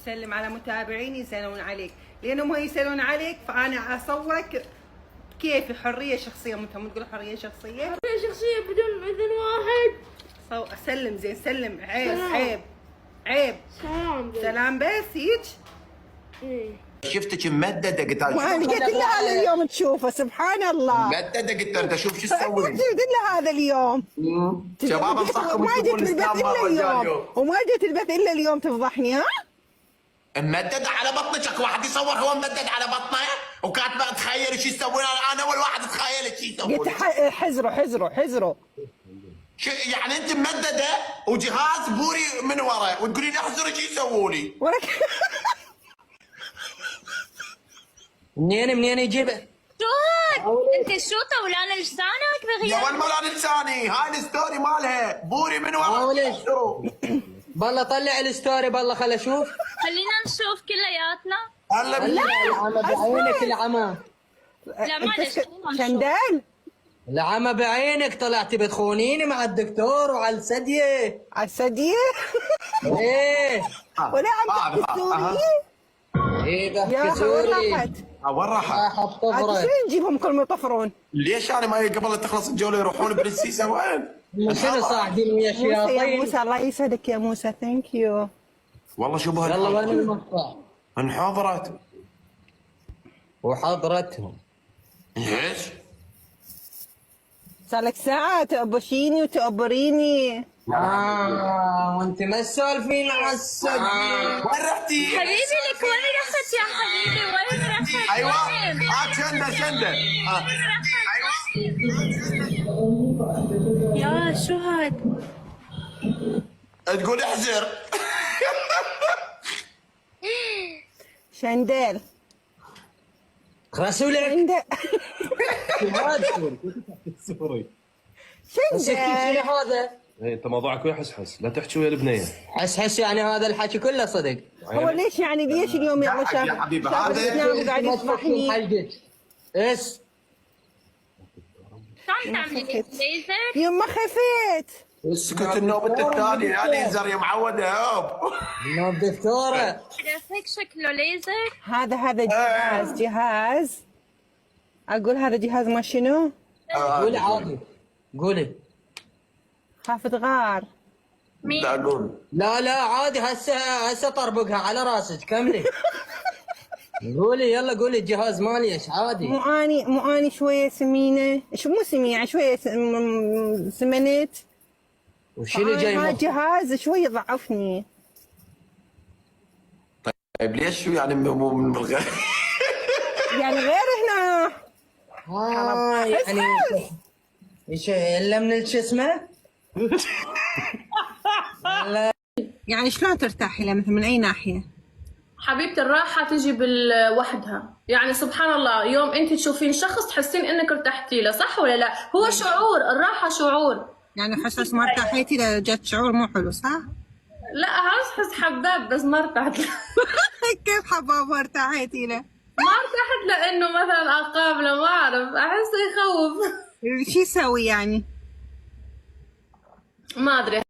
سلم على متابعيني يسألون عليك، لأنهم هم يسألون عليك فأنا أصورك كيف حرية شخصية. هم تقولوا حرية شخصية؟ حرية شخصية بدون إذن واحد. سلم زين، سلم. عيب عيب عيب. سلام بس هيك. شفتك ممدده قلت وانا قلت له هذا اليوم تشوفه سبحان الله ممدده قلت انت شوف شو تسوي. قلت له هذا اليوم شباب انصحكم ما جيت تشوفون البث الاسلام الا مال الرجال اليوم، وما جيت البث الا اليوم تفضحني. ها ممدد على بطنك. اكو واحد يصور هو ممدد على بطنه وكاتبه تخيل شو يسوون. انا اول واحد تخيل شو يسوون. قلت حزروا يعني انت ممدده وجهاز بوري من ورا وتقولين احزر شو يسووا لي. ولك منين يجيبه؟ شو انت شو طولان لسانك يا بغياب؟ وين ملان لساني؟ هاي الستوري مالها بوري من ورا. وليش؟ بالله طلع الستوري بالله خل اشوف. خلينا نشوف كلياتنا. هلا العمى بعينك العمى. لا معلش خلينا نشوف. شندال العمى بعينك طلعتي بتخونيني مع الدكتور وعلى الثديه. على الثدية ايه ولا عم تحكي سوري. ايه يا بحكي سوري. راحت وين راحت؟ راحت طفرة. شنو نجيبهم كل ما يطفرون؟ ليش انا ما قبل لا تخلص الجوله يروحون برنسيسه وين؟ شنو صاحبين ويا موسى يا شياطين؟ موسى الله يسعدك يا موسى ثانك يو. والله شو بها يلا وين المقطع؟ انحضرت وحضرتهم. ايش؟ صار لك ساعة تأبشيني وتأبريني. وانت ما تسولفين على الثديه. وين رحتي؟ حبيبي لك وين رحت يا حبيبي؟ وين رحت؟ ايوه وين؟ شنده يا شو هاد؟ تقول احزر. شندال رسولك شندال سوري. شندال شنو هذا؟ إيه، انت موضوعك ويا حسحس، لا تحكي ويا البنيه. حس يعني هذا الحكي كله صدق. هو ليش يعني ليش اليوم يلا شاف يا حبيبي، شاف هذا الاسنان وقاعد ما تفكين يفضحني. حلقك. ايش؟ شو عم تعملي؟ ليزر؟ يما خفيت اسكت النوبة الثانية يا ليزر يا معودة هوب. نوب دكتوره. راسك شكله ليزر؟ هذا جهاز اقول هذا جهاز ما شنو؟ قولي عادي قولي. خافت غار. مين؟ لا اقول لا عادي هسه طربقها على راسك كملي. قولي يلا قولي الجهاز مالي ايش عادي. مو اني شويه سمينه، شو مو سمينه يعني شويه سمنت. وشنو جاي هذا مخ؟ جهاز شويه ضعفني. طيب ليش شو يعني مو من الغير؟ يعني غير هنا يعني ايش الا من شو اسمه؟ يعني شلون ترتاحي له مثلا من اي ناحيه؟ حبيبتي الراحة تجي وحدها. يعني سبحان الله يوم انت تشوفين شخص تحسين انك ارتحتي له، صح ولا لا؟ هو شعور، الراحة شعور. يعني حسس ما ارتاحيتي له جت شعور مو حلو صح؟ لا حس حباب بس ما ارتحت له. كيف حباب ما ارتاحيتي له؟ ما ارتحت له انه مثلا اقابله، ما اعرف، احسه يخوف. شو يسوي يعني؟ ما ادري.